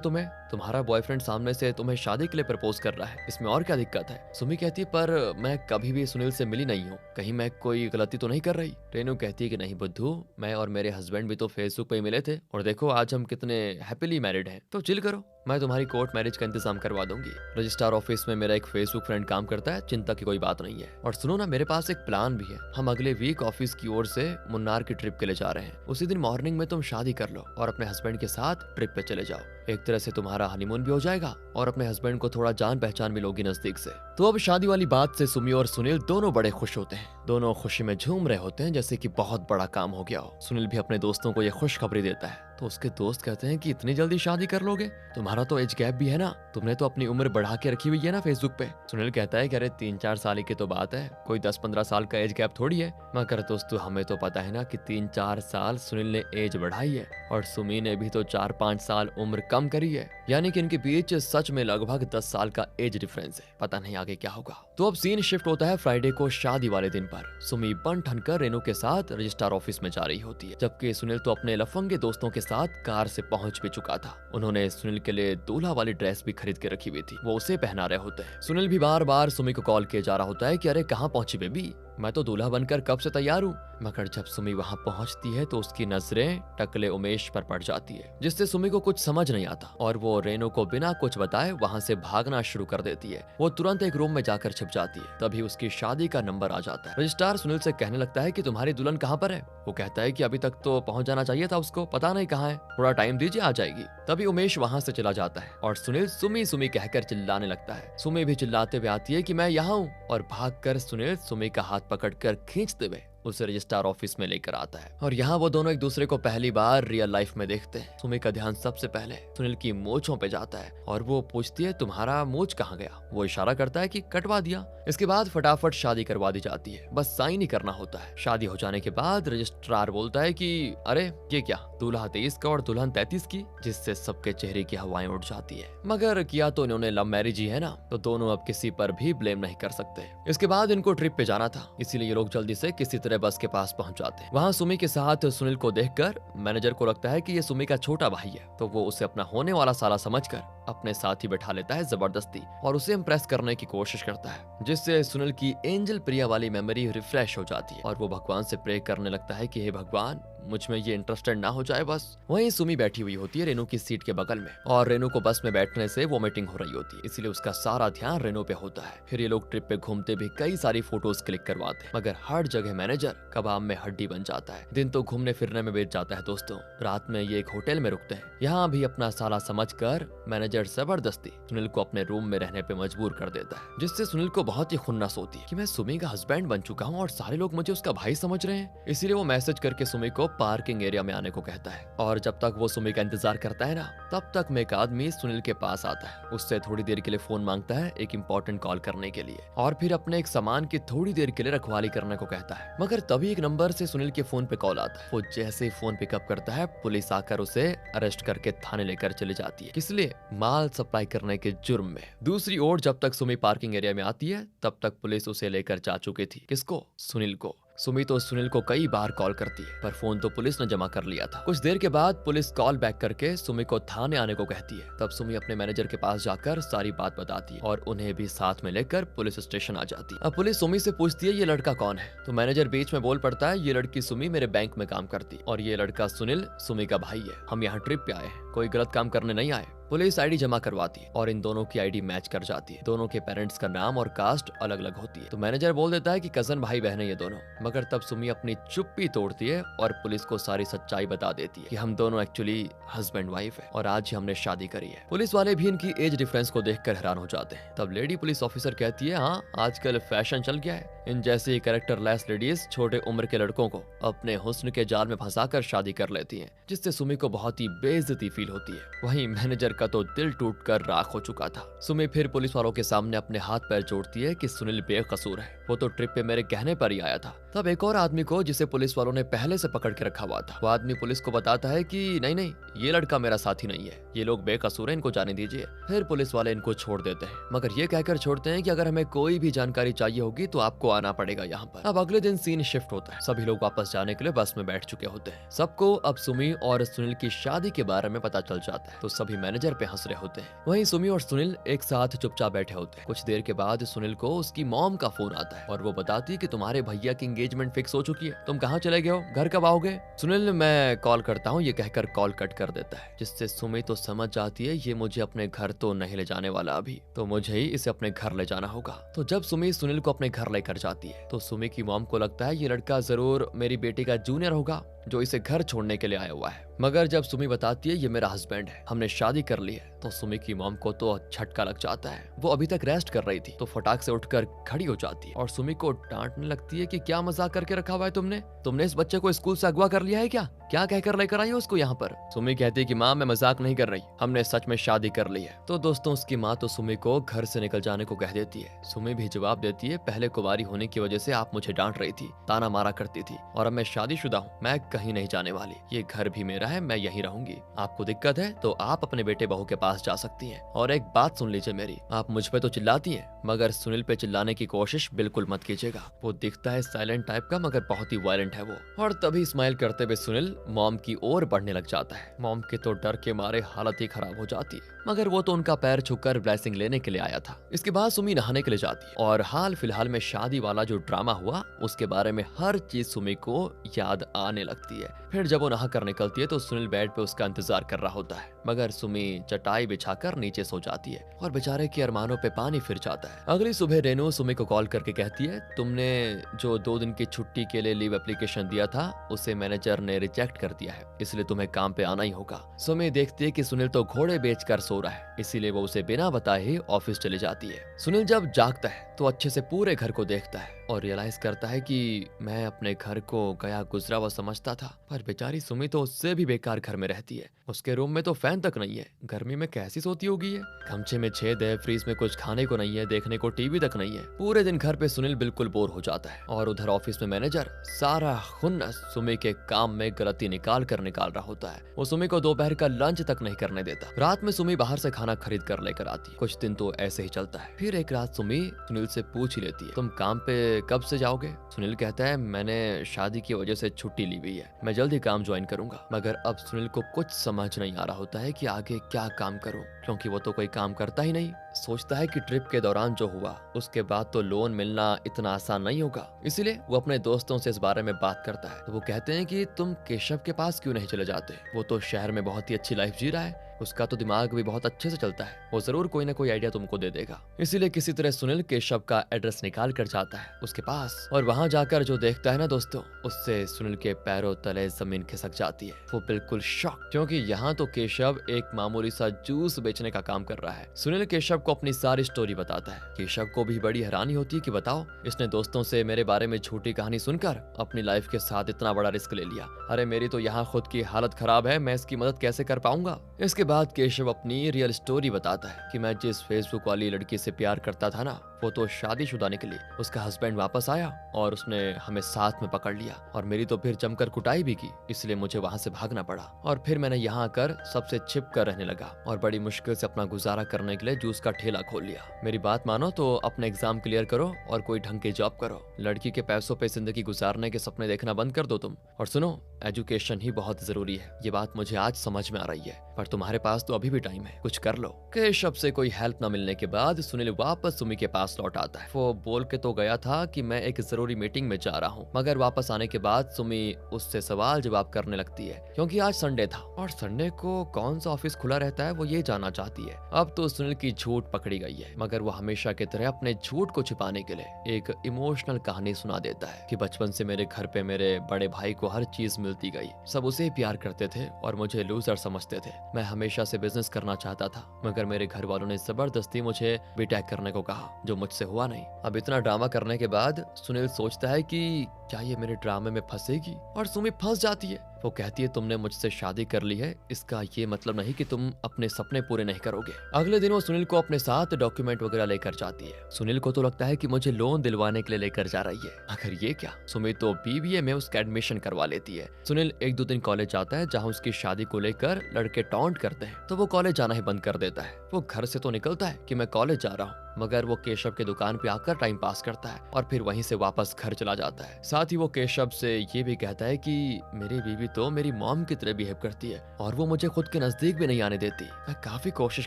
S1: तुम्हें? तुम्हारा बॉयफ्रेंड सामने से तुम्हें शादी के लिए प्रपोज कर रहा है, इसमें और क्या दिक्कत है? सुमी कहती है, पर मैं कभी भी सुनील से मिली नहीं हूँ, कहीं मैं कोई गलती तो नहीं कर रही? रेनू कहती है कि नहीं बुद्धू, मैं और मेरे हस्बैंड भी तो फेसबुक पे ही मिले थे और देखो आज हम कितने हैप्पीली मैरिड हैं। तो चिल करो, मैं तुम्हारी कोर्ट मैरिज का इंतजाम करवा दूंगी। रजिस्ट्रार ऑफिस में मेरा एक फेसबुक फ्रेंड काम करता है, चिंता की कोई बात नहीं है। और सुनो ना, मेरे पास एक प्लान भी है। हम अगले वीक ऑफिस की ओर से मुन्नार की ट्रिप के लिए जा रहे हैं। उसी दिन मॉर्निंग में तुम शादी कर लो और अपने हस्बैंड के साथ ट्रिप पे चले जाओ। एक तरह से तुम्हारा हनीमून भी हो जाएगा और अपने हस्बैंड को थोड़ा जान पहचान भी लोगी नजदीक से। तो अब शादी वाली बात से सुमी और सुनील दोनों बड़े खुश होते हैं। दोनों खुशी में झूम रहे होते हैं जैसे कि बहुत बड़ा काम हो गया हो। सुनील भी अपने दोस्तों को यह खुशखबरी देता है, तो उसके दोस्त कहते हैं कि इतनी जल्दी शादी कर लोगे? तुम्हारा तो एज गैप भी है ना, तुमने तो अपनी उम्र बढ़ा के रखी हुई है ना फेसबुक पे। सुनील कहता है कि अरे 3-4 साल की तो बात है, कोई 10-15 साल का एज गैप थोड़ी है। मगर दोस्तों हमें तो पता है ना कि 3-4 साल सुनील ने एज बढ़ाई है और सुमी ने भी तो 4-5 साल उम्र कम करी है, यानी कि इनके बीच सच में लगभग 10 साल का एज डिफरेंस है। पता नहीं आगे क्या होगा। तो अब सीन शिफ्ट होता है फ्राइडे को शादी वाले दिन पर। सुमी बन ठन कर रेनू के साथ रजिस्ट्रार ऑफिस में जा रही होती है, जबकि सुनील तो अपने लफंगे दोस्तों के साथ कार से पहुंच भी चुका था। उन्होंने सुनील के लिए दूल्हा वाली ड्रेस भी खरीद के रखी हुई थी, वो उसे पहना रहे होते हैं। सुनील भी बार बार सुमी को कॉल किए जा रहा होता है कि अरे कहाँ पहुंची बेबी, मैं तो दूल्हा बनकर कब से तैयार हूँ। मगर जब सुमी वहाँ पहुँचती है तो उसकी नजरें टकले उमेश पर पड़ जाती है, जिससे सुमी को कुछ समझ नहीं आता और वो रेनू को बिना कुछ बताए वहाँ से भागना शुरू कर देती है। वो तुरंत एक रूम में जाकर छिप जाती है। तभी उसकी शादी का नंबर आ जाता है। रजिस्ट्रार सुनील से कहने लगता है कि तुम्हारी दुल्हन कहाँ पर है? वो कहता है कि अभी तक तो पहुंच जाना चाहिए था उसको, पता नहीं कहाँ है, थोड़ा टाइम दीजिए, आ जाएगी। तभी उमेश वहाँ से चला जाता है और सुनील सुमी सुमी कहकर चिल्लाने लगता है। सुमी भी चिल्लाते हुए आती है कि मैं यहाँ हूँ, और भागकर सुनील सुमी का हाथ पकड़कर खींचते हुए उसे रजिस्ट्रार ऑफिस में लेकर आता है। और यहाँ वो दोनों एक दूसरे को पहली बार रियल लाइफ में देखते हैं। सुमी का ध्यान सबसे पहले सुनील की मूंछों पे जाता है और वो पूछती है, तुम्हारा मूंछ कहाँ गया? वो इशारा करता है कि कटवा दिया। इसके बाद फटाफट शादी करवा दी जाती है, बस साइन ही करना होता है। शादी हो जाने के बाद रजिस्ट्रार बोलता है कि अरे ये क्या, दूल्हा 23 का और दुल्हन 33 की, जिससे सबके चेहरे की हवाएं उड़ जाती है। मगर किया तो इन्होंने लव मैरिज ही है ना, तो दोनों अब किसी पर भी ब्लेम नहीं कर सकते। इसके बाद इनको ट्रिप पे जाना था, इसीलिए ये लोग जल्दी से किसी तरह बस के पास पहुंच जाते हैं। वहाँ सुमी के साथ सुनील को देखकर मैनेजर को लगता है कि ये सुमी का छोटा भाई है, तो वो उसे अपना होने वाला साला समझकर अपने साथ ही बैठा लेता है जबरदस्ती और उसे इम्प्रेस करने की कोशिश करता है, जिससे सुनील की एंजल प्रिया वाली मेमोरी रिफ्रेश हो जाती है और वो भगवान से प्रे करने लगता है कि हे भगवान, मुझ में ये इंटरेस्टेड ना हो जाए बस। वहीं सुमी बैठी हुई होती है रेनू की सीट के बगल में, और रेनू को बस में बैठने से वोमिटिंग हो रही होती है, इसलिए उसका सारा ध्यान रेनू पे होता है। फिर ये लोग ट्रिप पे घूमते भी कई सारी फोटोज क्लिक करवाते हैं, मगर हर जगह मैनेजर कबाब में हड्डी बन जाता है। दिन तो घूमने फिरने में बीत जाता है दोस्तों। रात में ये एक होटल में रुकते हैं। यहाँ भी अपना साला समझकर मैनेजर जबरदस्ती सुनील को अपने रूम में रहने पे मजबूर कर देता है, जिससे सुनील को बहुत ही खुन्नस होती है कि मैं सुमी का हस्बैंड बन चुका हूँ और सारे लोग मुझे उसका भाई समझ रहे हैं। इसीलिए वो मैसेज करके सुमी को पार्किंग एरिया में आने को कहता है, और जब तक वो सुमी का इंतजार करता है ना, तब तक में एक आदमी सुनील के पास आता है। उससे थोड़ी देर के लिए फोन मांगता है एक इंपॉर्टेंट कॉल करने के लिए, और फिर अपने एक सामान की थोड़ी देर के लिए रखवाली करने को कहता है। मगर तभी एक नंबर से सुनील के फोन पे कॉल आता है। वो जैसे ही फोन पिकअप करता है, पुलिस आकर उसे अरेस्ट करके थाने लेकर चली जाती है, किस लिए? माल सप्लाई करने के जुर्म में। दूसरी ओर जब तक सुमी पार्किंग एरिया में आती है, तब तक पुलिस उसे लेकर जा चुकी थी। किसको? सुनील को। सुमी तो सुनील को कई बार कॉल करती है, पर फोन तो पुलिस ने जमा कर लिया था। कुछ देर के बाद पुलिस कॉल बैक करके सुमी को थाने आने को कहती है। तब सुमी अपने मैनेजर के पास जाकर सारी बात बताती है और उन्हें भी साथ में लेकर पुलिस स्टेशन आ जाती है। अब पुलिस सुमी से पूछती है ये लड़का कौन है, तो मैनेजर बीच में बोल पड़ता है ये लड़की सुमी मेरे बैंक में काम करती और ये लड़का सुनील सुमी का भाई है। हम यहाँ ट्रिप पे आए हैं, कोई गलत काम करने नहीं आए। पुलिस आईडी जमा करवाती है और इन दोनों की आईडी मैच कर जाती है। दोनों के पेरेंट्स का नाम और कास्ट अलग अलग होती है। तो मैनेजर बोल देता है कि कजन भाई बहन है ये दोनों। मगर तब सुमी अपनी चुप्पी तोड़ती है और पुलिस को सारी सच्चाई बता देती है कि हम दोनों एक्चुअली हस्बैंड वाइफ है और आज ही हमने शादी करी है। पुलिस वाले भी इनकी एज डिफरेंस को देखकर हैरान हो जाते हैं। तब लेडी पुलिस ऑफिसर कहती है हाँ, आजकल फैशन चल गया है, इन जैसी कैरेक्टर लेस लेडीज छोटे उम्र के लड़कों को अपने हुस्न के जाल में फंसाकर शादी कर लेती हैं, जिससे सुमी को बहुत ही बेइज्जती फील होती है। वहीं मैनेजर का तो दिल टूटकर राख हो चुका था। सुमी फिर पुलिस वालों के सामने अपने हाथ पैर जोड़ती है कि सुनील बेकसूर है, वो तो ट्रिप पे मेरे कहने पर ही आया था। तब एक और आदमी को, जिसे पुलिस वालों ने पहले से पकड़ के रखा हुआ था, वो आदमी पुलिस को बताता है कि नहीं नहीं, ये लड़का मेरा साथी नहीं है, ये लोग बेकसूर है, इनको जाने दीजिए। फिर पुलिस वाले इनको छोड़ देते हैं, मगर ये कहकर छोड़ते हैं कि अगर हमें कोई भी जानकारी चाहिए होगी तो आपको आना पड़ेगा यहाँ पर। अब अगले दिन सीन शिफ्ट होता है। सभी लोग वापस जाने के लिए बस में बैठ चुके होते हैं। सबको अब सुमी और सुनील की शादी के बारे में पता चल जाता है, तो सभी मैनेजर पे हंस रहे होते हैं। वहीं सुमी और सुनील एक साथ चुपचाप बैठे होते हैं। कुछ देर के बाद सुनील को उसकी मॉम का फोन आता है और वो बताती है कि तुम्हारे भैया की एंगेजमेंट फिक्स हो चुकी है, तुम कहाँ चले गए हो, घर कब आओगे। सुनील मैं कॉल करता हूँ ये कहकर कॉल कट कर देता है, जिससे सुमी तो समझ जाती है ये मुझे अपने घर तो नहीं ले जाने वाला अभी, तो मुझे ही इसे अपने घर ले जाना होगा। तो जब सुमी सुनील को अपने घर लेकर जाती है तो सुमी की मॉम को लगता है ये लड़का जरूर मेरी बेटी का जूनियर होगा जो इसे घर छोड़ने के लिए आया हुआ है। मगर जब सुमी बताती है ये मेरा हस्बैंड है, हमने शादी कर ली है, तो सुमी की मॉम को तो झटका लग जाता है। वो अभी तक रेस्ट कर रही थी तो फटाक से उठकर खड़ी हो जाती है और सुमी को डांटने लगती है कि क्या मजाक करके रखा हुआ है तुमने इस बच्चे को स्कूल से अगवा कर लिया है क्या कहकर लेकर आई हो उसको यहाँ पर। सुमी कहती है कि माँ मैं मजाक नहीं कर रही, हमने सच में शादी कर ली है। तो दोस्तों उसकी माँ तो सुमी को घर से निकल जाने को कह देती है। सुमी भी जवाब देती है पहले कुंवारी होने की वजह से आप मुझे डांट रही थी, ताना मारा करती थी, और अब मैं शादीशुदा हूँ, मैं कहीं नहीं जाने वाली, ये घर भी मेरा है, मैं यहीं रहूंगी। आपको दिक्कत है तो आप अपने बेटे बहू के पास जा सकती हैं। और एक बात सुन लीजिए मेरी, आप मुझ पे तो चिल्लाती हैं मगर सुनील पे चिल्लाने की कोशिश बिल्कुल मत कीजिएगा। वो दिखता है साइलेंट टाइप का मगर बहुत ही वायलेंट है वो। और तभी स्माइल करते हुए सुनील मॉम की ओर बढ़ने लग जाता है। मॉम के तो डर के मारे हालत ही खराब हो जाती है, मगर वो तो उनका पैर छूकर ब्लेसिंग लेने के लिए आया था। इसके बाद सुमी नहाने के लिए जाती है और हाल फिलहाल में शादी वाला जो ड्रामा हुआ उसके बारे में हर चीज सुमी को याद आने लगती है। फिर जब वो नहा कर निकलती है तो सुनील बेड पे उसका इंतजार कर रहा होता है, मगर सुमी चटाई बिछाकर नीचे सो जाती है और बेचारे के अरमानों पे पानी फिर जाता है। अगली सुबह रेनू सुमी को कॉल करके कहती है तुमने जो 2 दिन की छुट्टी के लिए लीव एप्लीकेशन दिया था उसे मैनेजर ने रिजेक्ट कर दिया है, इसलिए तुम्हें काम पे आना ही होगा। सुमी देखती है कि सुनील तो घोड़े बेचकर सो रहा है, इसीलिए वो उसे बिना बताए ही ऑफिस चली जाती है। सुनील जब जागता है तो अच्छे से पूरे घर को देखता है और रियलाइज करता है कि मैं अपने घर को गया गुजरा हुआ समझता था, पर बेचारी सुमी तो उससे भी बेकार घर में रहती है। उसके रूम में तो फैन तक नहीं है, गर्मी में कैसी सोती होगी ये। गमछे में छेद है, फ्रीज में कुछ खाने को नहीं है, देखने को टीवी तक नहीं है। पूरे दिन घर पे सुनील बिल्कुल बोर हो जाता है और उधर ऑफिस में मैनेजर सारा खुन्नस सुमी के काम में गलती निकाल रहा होता है। वो सुमी को दोपहर का लंच तक नहीं करने देता। रात में सुमी बाहर से खाना खरीद कर लेकर आती है। कुछ दिन तो ऐसे ही चलता है। फिर एक रात सुमी सुनील से पूछ ही लेती है तुम काम पे कब से जाओगे। सुनील कहता है मैंने शादी की वजह से छुट्टी ली हुई है, मैं जल्दी काम ज्वाइन करूंगा। मगर अब सुनील को कुछ समझ नहीं आ रहा होता है कि आगे क्या काम करूं, क्योंकि वो तो कोई काम करता ही नहीं। सोचता है कि ट्रिप के दौरान जो हुआ उसके बाद तो लोन मिलना इतना आसान नहीं होगा, इसीलिए वो अपने दोस्तों से इस बारे में बात करता है। तो वो कहते हैं कि तुम केशव के पास क्यों नहीं चले जाते, वो तो शहर में बहुत ही अच्छी लाइफ जी रहा है, उसका तो दिमाग भी बहुत अच्छे से चलता है, वो जरूर कोई ना कोई आइडिया तुमको दे देगा। इसीलिए किसी तरह सुनील केशव का एड्रेस निकाल कर जाता है उसके पास, और वहां जाकर जो देखता है ना दोस्तों, उससे सुनील के पैरों तले जमीन खिसक जाती है। वो बिल्कुल शॉक, क्योंकि यहाँ तो केशव एक मामूली सा जूस बेचने का काम कर रहा है। सुनील केशव को अपनी सारी स्टोरी बताता है। केशव को भी बड़ी हैरानी होती है कि बताओ, इसने दोस्तों से मेरे बारे में झूठी कहानी सुनकर अपनी लाइफ के साथ इतना बड़ा रिस्क ले लिया। अरे मेरी तो यहाँ खुद की हालत खराब है, मैं इसकी मदद कैसे कर पाऊंगा। इसके बाद केशव अपनी रियल स्टोरी बताता है कि मैं जिस फेसबुक वाली लड़की से प्यार करता था ना, वो तो शादीशुदा निकली। उसका हस्बैंड वापस आया और उसने हमें साथ में पकड़ लिया और मेरी तो फिर जमकर कुटाई भी की, इसलिए मुझे वहां से भागना पड़ा और फिर मैंने यहाँ आकर सबसे छिप कर रहने लगा और बड़ी मुश्किल से अपना गुजारा करने के लिए जूस का ठेला खोल लिया। मेरी बात मानो तो अपने एग्जाम क्लियर करो और कोई ढंग की जॉब करो। लड़की के पैसों पे जिंदगी गुजारने के सपने देखना बंद कर दो तुम। और सुनो, एजुकेशन ही बहुत जरूरी है, ये बात मुझे आज समझ में आ रही है, पर तुम्हारे पास तो अभी भी टाइम है, कुछ कर लो। केशव से कोई हेल्प न मिलने के बाद सुनील वापस सुमी के पास लौट आता है। वो बोल के तो गया था कि मैं एक जरूरी मीटिंग में जा रहा हूँ, मगर वापस आने के बाद सुमी उससे सवाल जवाब करने लगती है क्योंकि आज संडे था और संडे को कौन सा ऑफिस खुला रहता है वो ये जानना चाहती है। अब तो सुनील की झूठ पकड़ी गई है, मगर वो हमेशा की तरह अपने झूठ को छिपाने के लिए एक इमोशनल कहानी सुना देता है कि बचपन से मेरे घर पे मेरे बड़े भाई को हर चीज मिलती गई, सब उसे प्यार करते थे और मुझे लूजर समझते थे। मैं हमेशा से बिजनेस करना चाहता था, मगर मेरे घर वालों ने जबरदस्ती मुझे बीटेक करने को कहा, जो मुझसे हुआ नहीं। अब इतना ड्रामा करने के बाद सुनील सोचता है कि क्या ये मेरे ड्रामे में फंसेगी, और सुमी फंस जाती है। वो कहती है तुमने मुझसे शादी कर ली है, इसका ये मतलब नहीं कि तुम अपने सपने पूरे नहीं करोगे। अगले दिन वो सुनील को अपने साथ डॉक्यूमेंट वगैरह लेकर जाती है। सुनील को तो लगता है कि मुझे लोन दिलवाने के लिए लेकर जा रही है, मगर ये क्या, सुमी तो बीबीए में उसका एडमिशन करवा लेती है। सुनील एक दो दिन कॉलेज जाता है जहाँ उसकी शादी को लेकर लड़के टॉन्ट करते हैं, तो वो कॉलेज जाना ही बंद कर देता है। वो घर से तो निकलता है कि मैं कॉलेज जा रहा हूँ, मगर वो केशव के दुकान पे आकर टाइम पास करता है और फिर वहीं से वापस घर चला जाता है। साथ ही वो केशव से ये भी कहता है कि मेरी बीवी तो मेरी मॉम की तरह बिहेव करती है और वो मुझे खुद के नजदीक भी नहीं आने देती। मैं काफी कोशिश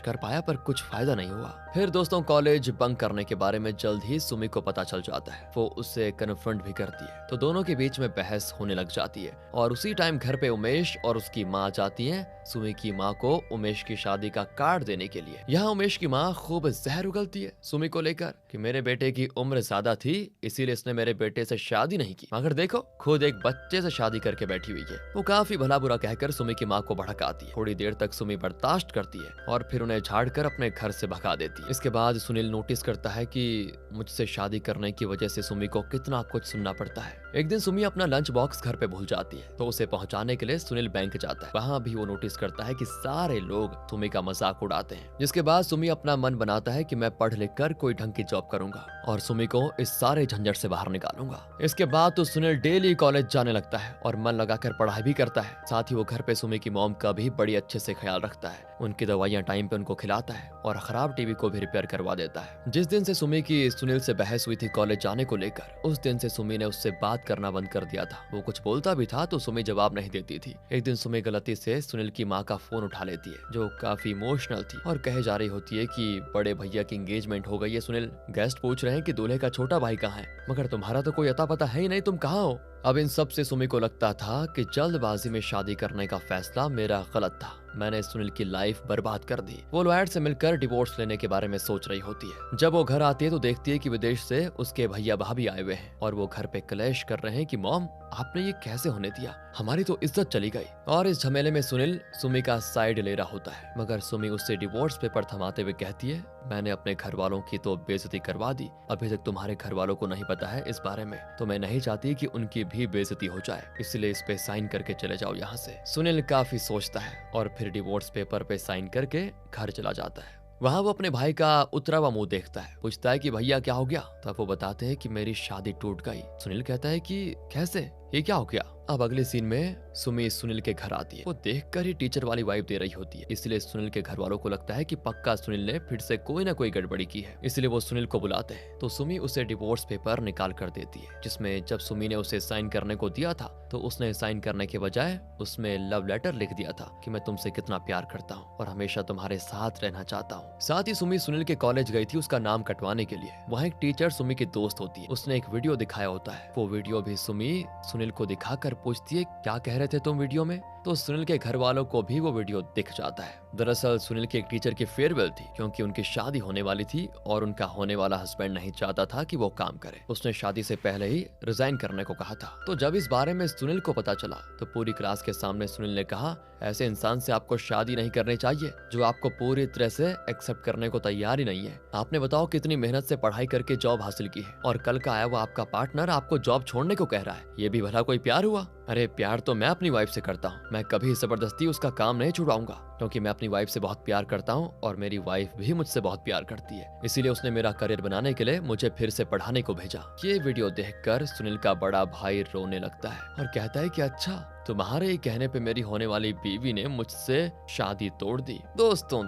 S1: कर पाया पर कुछ फायदा नहीं हुआ। फिर दोस्तों कॉलेज बंक करने के बारे में जल्द ही सुमी को पता चल जाता है। वो उससे कन्फ्रंट भी करती है, तो दोनों के बीच में बहस होने लग जाती है और उसी टाइम घर पे उमेश और उसकी माँ जाती है सुमी की माँ को उमेश की शादी का कार्ड देने के लिए। यहाँ उमेश की माँ खूब जहर उगलती है सुमी को लेकर कि मेरे बेटे की उम्र ज्यादा थी इसीलिए इसने मेरे बेटे से शादी नहीं की, मगर देखो खुद एक बच्चे से शादी करके बैठी हुई है। वो काफी भला बुरा कहकर सुमी की माँ को भड़काती है। थोड़ी देर तक सुमी बर्दाश्त करती है और फिर उन्हें झाड़कर अपने घर से भगा देती है। इसके बाद सुनील नोटिस करता है कि मुझसे शादी करने की वजह से सुमी को कितना कुछ सुनना पड़ता है। एक दिन सुमी अपना लंच बॉक्स घर पे भूल जाती है, तो उसे पहुंचाने के लिए सुनील बैंक जाता है। वहाँ भी वो नोटिस करता है कि सारे लोग सुमी का मजाक उड़ाते हैं, जिसके बाद सुमी अपना मन बनाता है कि मैं पढ़ लिख कर कोई ढंग की जॉब करूंगा और सुमी को इस सारे झंझट से बाहर निकालूंगा। इसके बाद तो सुनील डेली कॉलेज जाने लगता है और मन लगाकर पढ़ाई भी करता है। साथ ही वो घर पे सुमी की मॉम का भी बड़ी अच्छे से ख्याल रखता है, उनकी दवाइयां टाइम पे उनको खिलाता है और खराब टीवी को भी रिपेयर करवा देता है। जिस दिन से सुमी की सुनील से बहस हुई थी कॉलेज जाने को लेकर, उस दिन से सुमी ने उससे बात करना बंद कर दिया था। वो कुछ बोलता भी था तो सुमी जवाब नहीं देती थी। एक दिन सुमी गलती से सुनील की माँ का फोन उठा लेती है, जो काफी इमोशनल थी और कहे जा रही होती है कि बड़े भैया की एंगेजमेंट हो गई है सुनील, गेस्ट पूछ रहे हैं कि दूल्हे का छोटा भाई कहाँ है, मगर तुम्हारा तो कोई अता पता है ही नहीं, तुम कहाँ हो। अब इन सब से सुमी को लगता था कि जल्दबाजी में शादी करने का फैसला मेरा गलत था, मैंने सुनील की लाइफ बर्बाद कर दी। वो लॉयर से मिलकर डिवोर्स लेने के बारे में सोच रही होती है। जब वो घर आती है तो देखती है कि विदेश से उसके भैया भाभी आए हुए हैं और वो घर पे क्लेश कर रहे हैं कि मॉम आपने ये कैसे होने दिया, हमारी तो इज्जत चली गई। और इस झमेले में सुनील सुमी का साइड ले रहा होता है, मगर सुमी उससे डिवोर्स पेपर थमाते हुए कहती है मैंने अपने घर वालों की तो बेइज्जती करवा दी, अभी तक तुम्हारे घर वालों को नहीं पता है इस बारे में, तो मैं नहीं चाहती कि उनकी भी बेइज्जती हो जाए, इसलिए इस पे साइन करके चले जाओ यहाँ से। सुनील काफी सोचता है और फिर डिवोर्स पेपर पे साइन करके घर चला जाता है। वहाँ वो अपने भाई का उतरा हुआ मुंह देखता है, पूछता है कि भैया क्या हो गया। तब वो बताते हैं कि मेरी शादी टूट गई। सुनील कहता है कि कैसे, ये क्या हो गया। अब अगले सीन में सुमी सुनील के घर आती है। वो देखकर ही टीचर वाली वाइब दे रही होती है, इसलिए सुनील के घर वालों को लगता है कि पक्का सुनील ने फिर से कोई ना कोई गड़बड़ी की है, इसलिए वो सुनील को बुलाते हैं। तो सुमी उसे डिवोर्स पेपर निकाल कर देती है, जिसमें जब सुमी ने उसे साइन करने को दिया था तो उसने साइन करने के बजाय उसमें लव लेटर लिख दिया था कि मैं तुमसे कितना प्यार करता हूँ और हमेशा तुम्हारे साथ रहना चाहता हूँ। साथ ही सुमी सुनील के कॉलेज गई थी उसका नाम कटवाने के लिए। वहाँ एक टीचर सुमी की दोस्त होती है, उसने एक वीडियो दिखाया होता है। वो वीडियो भी सुमी सुनील को दिखाकर पूछती है क्या कह रहे थे तुम वीडियो में, तो सुनील के घर वालों को भी वो वीडियो दिख जाता है। दरअसल सुनील के एक टीचर की फेयरवेल थी, क्योंकि उनकी शादी होने वाली थी और उनका होने वाला हस्बैंड नहीं चाहता था कि वो काम करे। उसने शादी से पहले ही रिजाइन करने को कहा था। तो जब इस बारे में सुनील को पता चला तो पूरी क्लास के सामने सुनील ने कहा ऐसे इंसान से आपको शादी नहीं करनी चाहिए जो आपको पूरी तरह से एक्सेप्ट करने को तैयार ही नहीं है। आपने बताओ कितनी मेहनत से पढ़ाई करके जॉब हासिल की है और कल का आया हुआ आपका पार्टनर आपको जॉब छोड़ने को कह रहा है, ये भी भला कोई प्यार हुआ। अरे प्यार तो मैं अपनी वाइफ से करता हूँ, मैं कभी जबरदस्ती उसका काम नहीं छुड़ाऊंगा, क्योंकि मैं अपनी वाइफ से बहुत प्यार करता हूँ और मेरी वाइफ भी मुझसे बहुत प्यार करती है। इसीलिए उसने मेरा करियर बनाने के लिए मुझे फिर से पढ़ाने को भेजा। ये वीडियो देखकर सुनील का बड़ा भाई रोने लगता है और कहता है कि अच्छा, तुम्हारे ही कहने पे मेरी होने वाली बीवी ने मुझसे शादी तोड़ दी। दोस्तों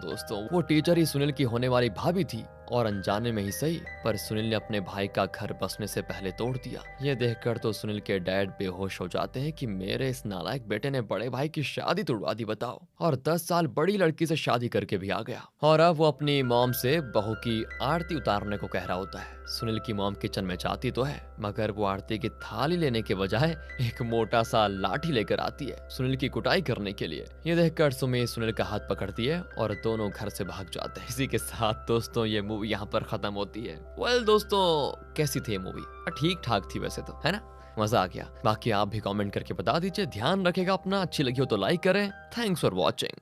S1: वो टीचर ही सुनील की होने वाली भाभी थी, और अनजाने में ही सही, पर सुनील ने अपने भाई का घर बसने से पहले तोड़ दिया। ये देखकर तो सुनील के डैड बेहोश हो जाते हैं कि मेरे इस नालायक बेटे ने बड़े भाई की शादी तोड़वा दी बताओ, और 10 साल बड़ी लड़की से शादी करके भी आ गया। और अब वो अपनी मॉम से बहू की आरती उतारने को कह रहा होता है। सुनील की मॉम किचन में जाती तो है, मगर वो आरती की थाली लेने के बजाय एक मोटा सा लाठी लेकर आती है सुनील की कुटाई करने के लिए। ये देखकर सुमी सुनील का हाथ पकड़ती है और दोनों घर से भाग जाते हैं। इसी के साथ दोस्तों ये मूवी यहाँ पर खत्म होती है। वेल दोस्तों, कैसी थी ये मूवी? ठीक ठाक थी वैसे तो, है ना? मजा आ गया। बाकी आप भी कमेंट करके बता दीजिए। ध्यान रखेगा अपना, अच्छी लगी हो तो लाइक करें। Thanks for watching.